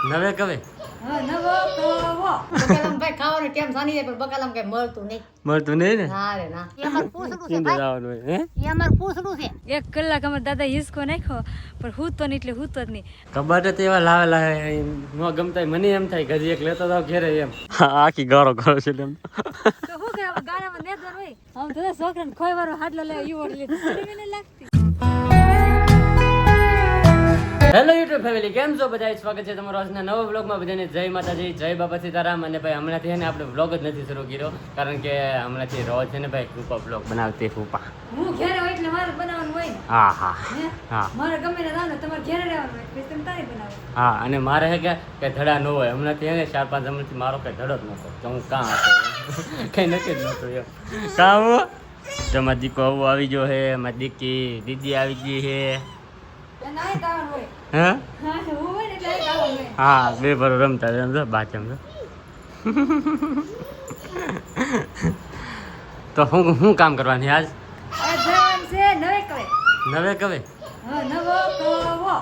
નવે કવે હા નવો કવો બકાલામ ભાઈ ખાવાનો ટાઈમ સાની જાય પણ બકાલામ કઈ મળતું નહીં ને ના રે ના એ અમાર પૂછડું છે ચીંધે જવાનું હોય હે એ અમાર પૂછડું છે 1 કલાક અમાર દાદા હિસકો નાખ્યો પણ હૂતો નહીં એટલે હૂતો જ નહીં. કબાટ તો એવા લાવેલા ન ગમતા મને એમ થાય ઘરે એક લેતો જાવ ઘેરે એમ આખી ગારો કરો છે એમ તો હું કે ગારામાં નેદર હોય આમ તો છોકરાને ખોઈ વારો હાડલો લે યુવડ લે મને લાગતી. હેલો યુટ્યુબ ફેમિલી કેમ છો બધા સ્વાગત છે તમારો આજના નવા વ્લોગમાં બધાને જય માતાજી જય બાબા સીતારામ. અને ભાઈ હમણાંથી છે ને આપણે વ્લોગ જ નથી શરૂ કર્યો કારણ કે હમણાંથી રોજ છે ને ભાઈ ફૂપા વ્લોગ બનાવતી ફૂપા હું ઘરે હોય એટલે મારે બનાવવાનું હોય ને. હા હા હે? હા મારે ગમે ને જાવ ને તમારે ઘરે રહેવાનું હોય પછી તમે તારે બનાવો. હા અને મારે હે કે ધડા ન હોય હમણાંથી હે ને 4-5 હમણાંથી મારો કઈ ધડો જ નહોતો તો હું કાં હતો કઈ નક્કી જ નહોતું એમ કાં હું તો મારી દીકો આવું આવી ગયો હે મારી દીકી દીદી આવી ગઈ હે અને આય ગાવાનું હોય. હા હા હું હોય ને એટલે આય ગાવાનું હોય. હા બે ભરો રમતા સમજો બાચ સમજો તો હું કામ કરવાની આજ આ જવાનું છે નવે કવે. નવે કવે હા નવો કવો.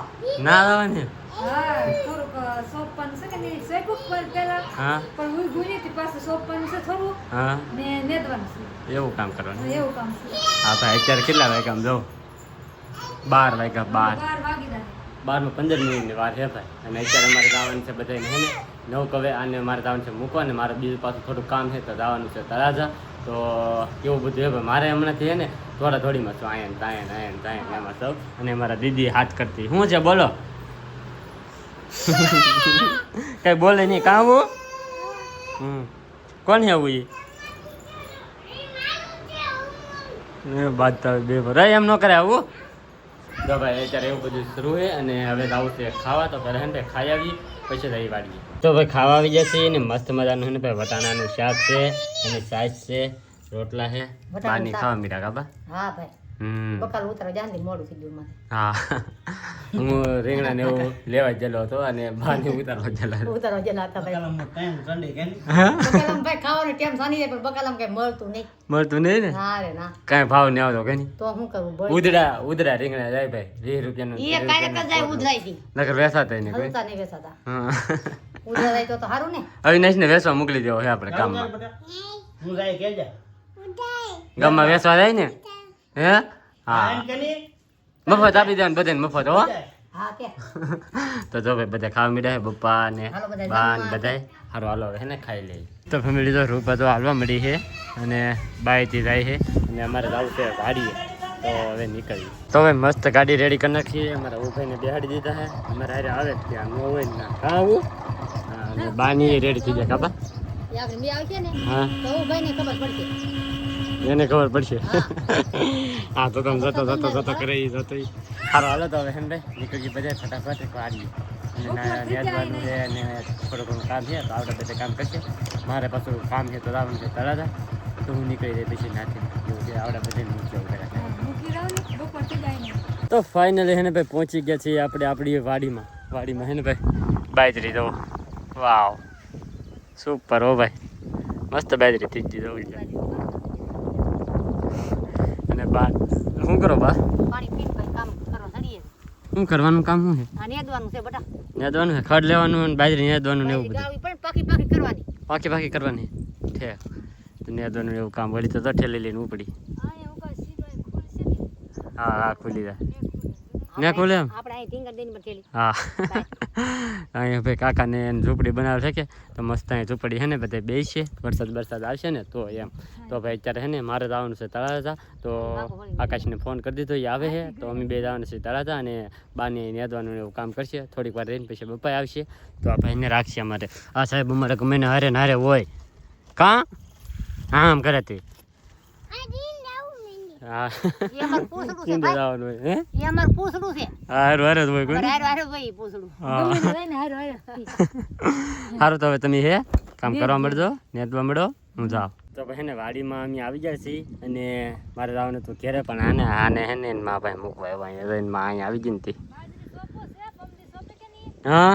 ના આવવાની હા થોડુંક સોપવાનું છે કે નહીં શેકું પણ પહેલા હા પણ હું ગુની હતી પાછું સોપવાનું છે થોડું હા ને નેદવાનું છે. એવું કામ કરવાનું એવું કામ છે. હા ભાઈ અત્યારે કેટલા વાગ્યા આમ જો 12 વાગ્યા 12 12 વાગી જાય. 12 માં 15 મિનિટની વાર છે ભાઈ અને અત્યારે અમારે જવાનું છે બધાને હે ને 9 કવે અને મારે જવાનું છે મૂકવા ને મારે બીજું પાછું થોડું કામ છે તો જવાનું છે તળાજા તો કેવું બધું હે ભાઈ મારે હમણાંથી હે ને થોડા થોડીમાં છું આયન તાયન એમાં સૌ અને મારા દીદી હાથ કરતી શું છે બોલો કઈ બોલે નહીં કાં આવું કોણ આવું એ બાદ બે ભર એમ ન કરે આવું તો ભાઈ અત્યારે એવું બધું શરૂ છે અને હવે આવું છે ખાવા તો ઘરે ને ખાઈ આવીએ પછી રહી વાળીએ તો ભાઈ ખાવા આવી જશે ને મસ્ત મજાનું ને ભાઈ વટાણાનું શાક છે અને સાઈઝ છે રોટલા છે પાણી ખાવા મીઠા કાબા હા ભાઈ બકાલ ઉતારો જાંદી મોડું થઈ ગયું મારે હા હું રીંગણા ને એવું લેવા ગયેલો હતો અને બાને ઉતારવા ગયેલા ઉતારો જેલા હતા ભાઈ બકાલામ ભાઈ ખાવાનો ટાઈમ સાની જાય પણ બકાલામ કઈ મળતું મળતું નહીં ને ના રે ના કાંઈ ભાવ નહીં આવતો કઈ તો શું કરવું ઉધડા રીંગણા જાય ભાઈ 20 રૂપિયાનું એ કાયક જાય ઉધરાઈ થી નકર વેસાતા નહીં કોઈ હલતા નહીં વેસાતા હા ઉધરાઈ તો સારું ને અવિનાશ ને વેસવા મોકલી દેવો હે આપણે ગામમાં ગામમાં વેસવા જાય ને હે હા મફત આપી દેવાનું બધાને મફત હો હા કે તો જો ભાઈ બધા ખાવા મીડા પપ્પા ને હાલો બધા બા ને બધાય સારું હાલો હે ને ખાઈ લઈએ તો ફેમિલી તો રૂપા તો હાલવા મળી છે અને બાયથી જાય છે અને અમારે જવું છે ગાડીએ તો હવે નીકળીએ તો હવે મસ્ત ગાડી રેડી કરી નાખીએ અમારા ઉભાઈને બેહાડી દીધા છે અમારે હારે આવે જ ત્યાં ન હોય ને ના કાં આવું હા અને બાની રેડી થઈ જાય કાબા એ આપણે બે આવશે ને હા તો હું ભાઈને ખબર પડશે એને ખબર પડશે હા તો તમે જતો કરે જતો સારું હાલો તો હવે હેન ભાઈ નીકળી બધા ફટાફટ વાળીએ અને નેદવાનું છે અને થોડું ઘણું કામ છે તો આપણે બધા કામ કરશે મારે પાછું કામ છે તો જવાનું છે તળાજા તો હું નીકળી જાય પછી નાખી એવું છે આવડે બધે નીચે કરે મૂકી રહો ને બપોર થઈ જાય ને. તો ફાઇનલી હેને ભાઈ પહોંચી ગયા છીએ આપણે આપણી વાડીમાં હેને ભાઈ બાજરી દો વાવ સુપર હો ભાઈ મસ્ત બાજરી થઈ ગઈ દઉં અને બા શું કરો બા પાણી પીને ભાઈ કામ કરો સડીએ શું કરવાનું કામ શું છે આ નેદવાનું છે બટા નેદવાનું છે ખડ લેવાનું અને બાજરી નેદવાનું ને એવું બધું ગાવી પણ પાકી કરવાની પાકી કરવાની છે તો નેદવાનું એવું કામ વળી તો ઠેલી લઈને ઉપડી આ એવું કાંઈ સીધું ખુલશે ને. હા ખુલી જાય ને ખુલે એમ આપણે અહીં ઢીંગર દઈને બટેલી હા અહીંયા ભાઈ કાકાને ઝૂંપડી બનાવે છે કે તો મસ્ત અહીં ઝૂંપડી છે ને બધા બેસશે વરસાદ આવશે ને તો એમ તો ભાઈ અત્યારે છે ને મારે જવાનું છે તળાજા તો આકાશને ફોન કરી દીધો એ આવે છે તો અમે બે જવાનું છે તળાજા અને બાને નેદવાનું એવું કામ કરશે થોડીક વાર રહીને પછી બપાઈ આવશે તો આ ભાઈને રાખશે અમારે આ સાહેબ અમારે ગમે ને હારે નારે હોય કાં આમ કરે તે હા એ અમાર પૂછડું છે ચીંધે જવાનું હોય હે એ અમાર પૂછડું છે હારું હારે જ હોય કોઈ હારે ભાઈ પૂછડું હા ગમે તે હોય ને હારો હારો. સારું તો હવે તમે હે કામ કરવા મળજો નેદવા મળો હું જાઉં તો ભાઈ ને વાડીમાં અમે આવી જાય છીએ અને મારે જવાનું હતું ઘેરે પણ આને હે ને મા ભાઈ મૂકવા આવ્યા અહીંયા માં અહીંયા આવી ગઈ ને તે હા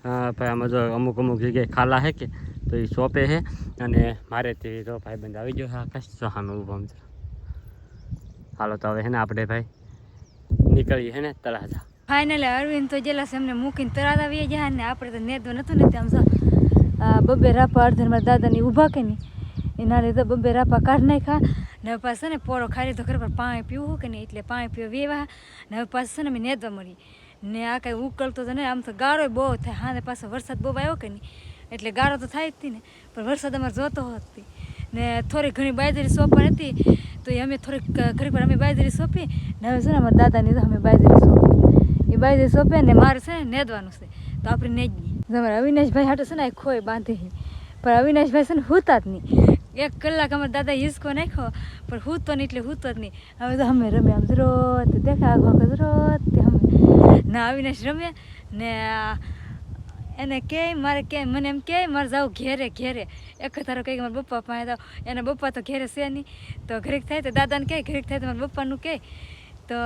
હા ભાઈ આમાં જો અમુક જગ્યાએ ખાલા હે કે તો એ શોપે છે અને મારેથી તો ભાઈબંધ આવી ગયો છે આકાશ જો સામે ઊભો છે હાલો તો હવે હે ને આપણે ભાઈ નીકળી હે ને તળાજા. ફાઇનલી અરવિંદ તો જેલા છે એમને મૂકીને તરત આવી જાય ને આપણે તો નેદો નતું ને આમ બબ્બે રાપા અડધે મારા દાદાની ઊભા કે નહીં એના લીધે બબ્બે રાપા કાઢ નાખ્યા ને હવે પાછું ને પોળો ખાઈ લીધો ખરેખર પાણી પીવું કે નહીં એટલે પાણી પીવા વેવા ને હવે પાછું છે ને મેં નેદવા મળી ને આ કાંઈ ઉકળતો તો ને આમ તો ગાળો બહુ થાય હા ને પાછો વરસાદ બહુ આવ્યો કે નહીં એટલે ગાળો તો થાય જ હતી ને પણ વરસાદ અમારે જોતો હોત ને થોડી ઘણી બાજરી સોંપવાની હતી તો એ અમે થોડીક ઘડીક અમે બાજરી સોંપી ને હવે છે ને અમારા દાદાની તો અમે બાજરી સોંપી એ બાજરી સોંપે ને મારે છે ને નેદવાનું છે તો આપણે નેદીએ અમારે અવિનાશભાઈ હાટો છે ને ખોય બાંધી પણ અવિનાશભાઈ છે ને હૂતા જ નહીં 1 કલાક અમારા દાદા હિસકો નાખ્યો પણ હૂતો નહીં એટલે હૂતો જ નહીં હવે તો અમે રમ્યા આમ રોત દેખા આખો રોત અમે ના અવિનાશ રમે ને એને કે મારે કે મને એમ કે મારે જાવ ઘેરે એક તારો કહે મારા પપ્પા પાસે જાવ એના પપ્પા તો ઘેરે છે નહીં તો ઘરેક થાય તો દાદાને કહે ઘરેક થાય તો મારા પપ્પાનું કહે તો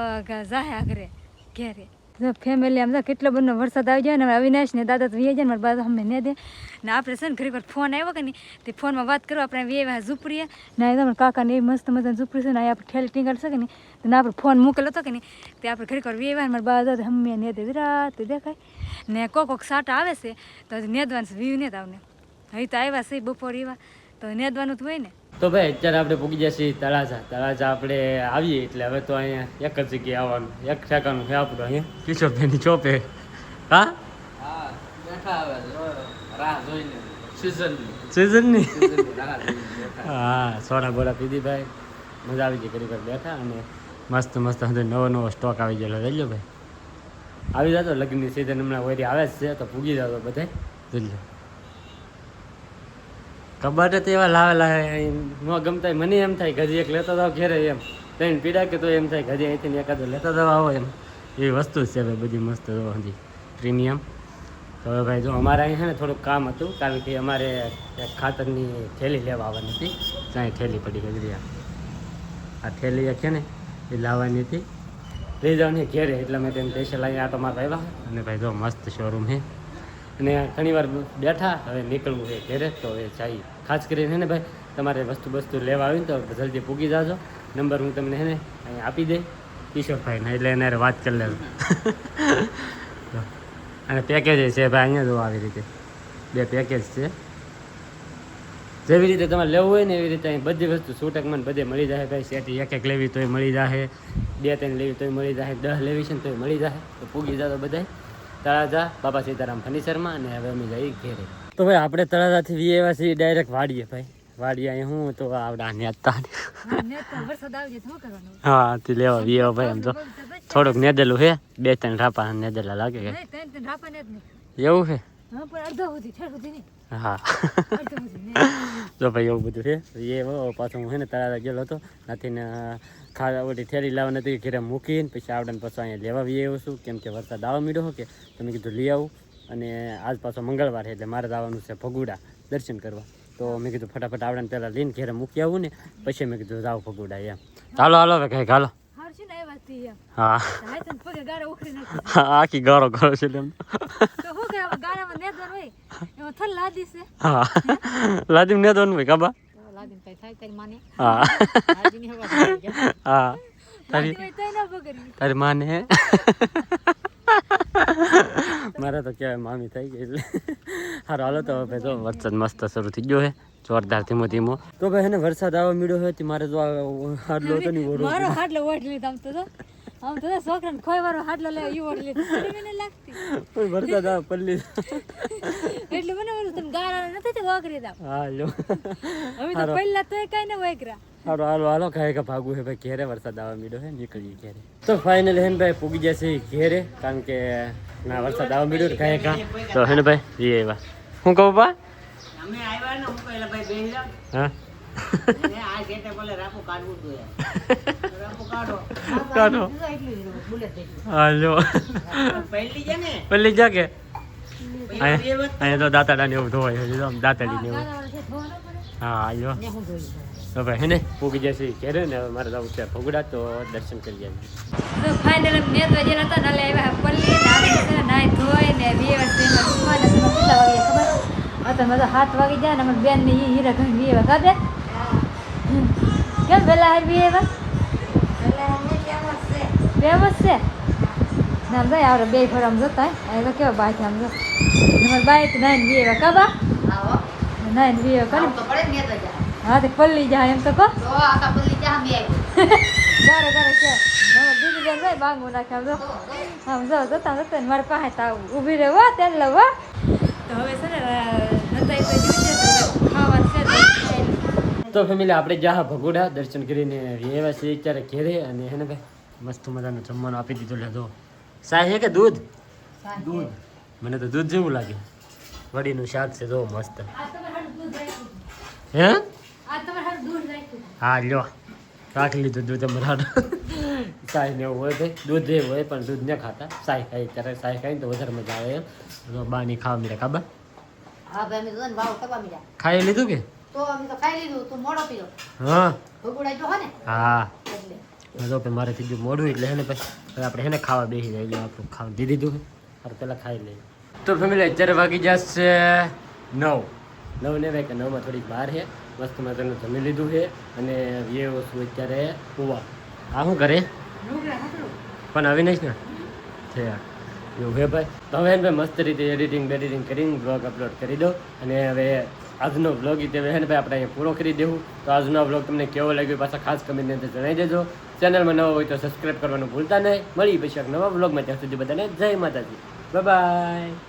જાહે આગળ ઘેરે ફેમિલી આમ કેટલો બધો વરસાદ આવી જાય ને અવિનાશ ને દાદા તો વી જાય ને મારા બાદ અમે ને દે ને આપણે છે ને ઘણી વાર ફોન આવ્યો કે નહીં તે ફોનમાં વાત કરો આપણે વે ઝૂપડીએ ને તમારા કાકાને એ મસ્ત મજાની ઝૂપડી છે ને આપણે ઠેલી ટીંગાડ છે કે નહીં તો આપણે ફોન મૂકેલો હતો કે નહીં તે આપણે ઘણી વાર વેવા મારા બાદ અમે ને દે રાત દેખાય ને કોક સાટા આવે છે તો નેદવાનું છે વ્યૂ ને આવને હવે તો આવ્યા છે બપોર એવા તો નેદવાનું જ હોય ને તો ભાઈ અત્યારે આપણે પૂગી જઈએ છીએ તળાજા આપણે આવીએ એટલે હવે તો અહીંયા એક જ જગ્યાએ આવવાનું એક ઠેકાનું છે આપણું અહીંયા કિશોરભાઈની ચોપે હા સિઝનની હા સોડા બોડા પીધી ભાઈ મજા આવી ગઈ ઘડી બેઠા અને મસ્ત મસ્ત નવો સ્ટોક આવી ગયેલો લઈ લો ભાઈ આવી જતો લગ્નની સિઝન હમણાં વરી આવે જ છે તો પૂગી જતો બધા જોઈ લો કબાટ તો એવા લાવેલા ન ગમતા મને એમ થાય ઘજી એક લેતો જાવ ઘેરે એમ ત્રણ પીડા કે તો એમ થાય ઘજી અહીંથી એકાદો લેતો જાવ આવો એમ એવી વસ્તુ જ છે ભાઈ બધી મસ્ત હજી પ્રીમિયમ તો હવે ભાઈ જો અમારે અહીં છે ને થોડુંક કામ હતું કારણ કે અમારે એક ખાતરની થેલી લેવા આવવાની હતી ત્યાં થેલી પડી ગઈ આ થેલી છે ને એ લાવવાની હતી લઈ જવાની ઘેરે એટલા માટે એમ સ્પેશિયલ અહીંયા આટો મારવા આવ્યા અને ભાઈ જો મસ્ત શોરૂમ છે અને ઘણી વાર બેઠા હવે નીકળવું છે ઘેરે તો હવે જઈએ ખાસ કરીને ને ભાઈ તમારે વસ્તુ લેવા આવીને તો જલ્દી પૂગી જાજો નંબર હું તમને ને અહીંયા આપી દઈ કિશોરભાઈને એટલે એને વાત કરી લેજો અને પેકેજ છે ભાઈ અહીંયા જો આવી રીતે 2 પેકેજ છે જેવી રીતે તમારે લેવું હોય ને એવી રીતે અહીં બધી વસ્તુ છૂટકમાં બધે મળી જાય ભાઈ સેટી એક લેવી તોય મળી જાય 2-3 લેવી તોય મળી જાય 10 લેવી છે ને તોય મળી જાય તો પૂગી જાતો બધાય તળાજા બાબા સીતારામ ફર્નિચરમાં અને હવે અમે જઈએ ઘેરે તો ભાઈ આપણે તળાજાથી વી એવા છીએ ડાયરેક્ટ વાડીએ ભાઈ વાડીએ અહીંયા હું તો આવડા નેતા હા તે લેવા વી એવા ભાઈ આમ તો થોડુંક નેદેલું છે 2-3 રાપા નેદેલા લાગે કે એવું છે હા તો ભાઈ એવું બધું છે એ પાછું હું છે ને તળાજા ગયેલો હતો નથી ને ખાવા ઓલી થેલી લાવવા નથી ઘરે મૂકીને પછી આવડે પાછું અહીંયા લેવા બી આવ્યો છું કેમ કે વરસાદ આવવા માંડ્યો કે તો મેં કીધું લઈ આવું અને આજ પાછો મંગળવાર છે એટલે મારે આવવાનું છે ભગુડા દર્શન કરવા તો મેં કીધું ફટાફટ આવડે પહેલાં લઈને ઘરે મૂકી આવું ને પછી મેં કીધું જાવ ભગુડા એમ ચાલો હાલો હવે કંઈક હાલો હા આખી ગાળો કરો છે એમ હા લાદી ને દોન ભાઈ કાબા હા હા તારી માને મારે તો કહેવાય મામી થઈ ગઈ એટલે સારું હાલો તો ભાઈ જો વરસાદ મસ્ત શરૂ થઈ ગયો છે જોરદાર ધીમો ધીમો તો ભાઈ એને વરસાદ આવવા મળ્યો હોય મારે જો હાડલો હતો ને મારો હાડલો ઓઢ લીધો આમ તો છોકરાને કોઈ વારો હાડલો લે ઈ ઓઢ લીધો મને લાગતી વરસાદ આવે પલ્લી એટલે મને ઓલું તને ગારા નથી તે વાગરી દા હા લો હવે તો પહેલા તો કઈ ન વાગરા હાલો હાલો હાલો કાંઈ કા ભાગવું છે ભાઈ ઘેરે વરસાદ આવવા મળ્યો છે નીકળીએ ઘેરે તો ફાઇનલી હેન ભાઈ પૂગી જશે ઘેરે કારણ કે ના વરસાદ આવવા મળ્યો કાંઈ કા તો હેન ભાઈ એ એવા હું કહું બા અમે આવ્યા ને હું કહેલા ભાઈ બેહી જાવ હા આ જેતે બોલે રાપુ કાઢવું તો રાપુ કાઢો કાઢો હાલો પહેલી છે ને પહેલી જા કે અહીંયા તો દાતાડાને એવું ધોવાય છે દાતાડી ને એવું હા હાલો તો ભાઈ હેને પૂગી જશે ઘેરે ને હવે મારે જવું છે ભગુડા તો દર્શન કરી જાય તો ફાઇનલ મેં તો જે નતા નલે આવ્યા પલ્લી નાઈ નાઈ ધોઈ ને બે વર્ષ માં કેટલા વાગે ખબર હતા મજા 7 વાગી જાય ને અમારી બેન ને હીરા ઘણી બે વાગા દે કેમ વેલા આવી એવા વેલા અમે કેમ છે ફેમસ છે નામ જાય આપણે બે ફરમ જતા હોય તો કેવા બાય આમ જો તમારે બાય તો નાઈન બી એવા કાબા આવો નાઈન બી એવા કરે આમ તો પડે ને તો જા હા તો પલ્લી જાય એમ તો કહો તો આકા પલ્લી જા મે આવી ગારે ગારે છે દીદી બેન ભાઈ બાંગો નાખે આમ જો આમ જો જતા જતા મારે પાસે તો ઊભી રહેવા તેલ લવા તો હવે છે ને નતાઈ તો જોઈએ તો ખાવાનું છે તો ખાઈ લઈએ. તો ફેમિલી આપણે જ્યાં ભગોડા દર્શન કરીને એવા છે અત્યારે ઘેરે અને હે ને ભાઈ મસ્ત મજાનું જમવાનું આપી દીધું લે જો સાહેબ છે કે દૂધ દૂધ મને તો દૂધ જેવું લાગે વડીનું શાક છે જો મસ્ત આ તમારે હારું દૂધ રાખ્યું હે આ તમારે હારું દૂધ રાખ્યું હા લ્યો રાખી લીધું દૂધ અમારા સાહેબ ને એવું હોય ભાઈ દૂધ જે હોય પણ દૂધ ન ખાતા સાહેબ ખાઈ ત્યારે સાહેબ ખાઈને તો વધારે મજા આવે એમ તો બાની ખાવા મળે ખાબા હા ભાઈ અમે તો ને ભાવ કરવા મીડા ખાઈ લીધું કે તો અમે તો ખાઈ લીધું તું મોડો પીધો હા ભગુડા જો હે ને હા એટલે જો કે મારે થઈ ગયું મોડું એટલે હે ને પછી હવે આપણે હે ને ખાવા બેસી જાય એટલે આપણું ખાવા દીધી દીધું અરે પહેલાં ખાઈ લઈએ તો ફેમિલી અત્યારે વાગી જશે 9 ને ભાઈ કે 9માં થોડીક બહાર છે મસ્ત મજાનું જમી લીધું છે અને એ વસ્તુ અત્યારે હોવા આ શું કરે પણ અવિનાશ ને છે એવું હે ભાઈ તો હવે ભાઈ મસ્ત રીતે એડિટિંગ બેડિટિંગ કરીને બ્લોગ અપલોડ કરી દો અને હવે આજનો બ્લોગ એ હે ને ભાઈ આપણે અહીંયા પૂરો કરી દેવું તો આજનો બ્લોગ તમને કેવો લાગ્યો પાછા ખાસ કમેન્ટની અંદર જણાવી દેજો ચેનલમાં નવો હોય તો સબસ્ક્રાઈબ કરવાનું ભૂલતા નહીં મળી પછી એક નવા બ્લોગમાં ત્યાં સુધી બધાને જય માતાજી બાય બાય.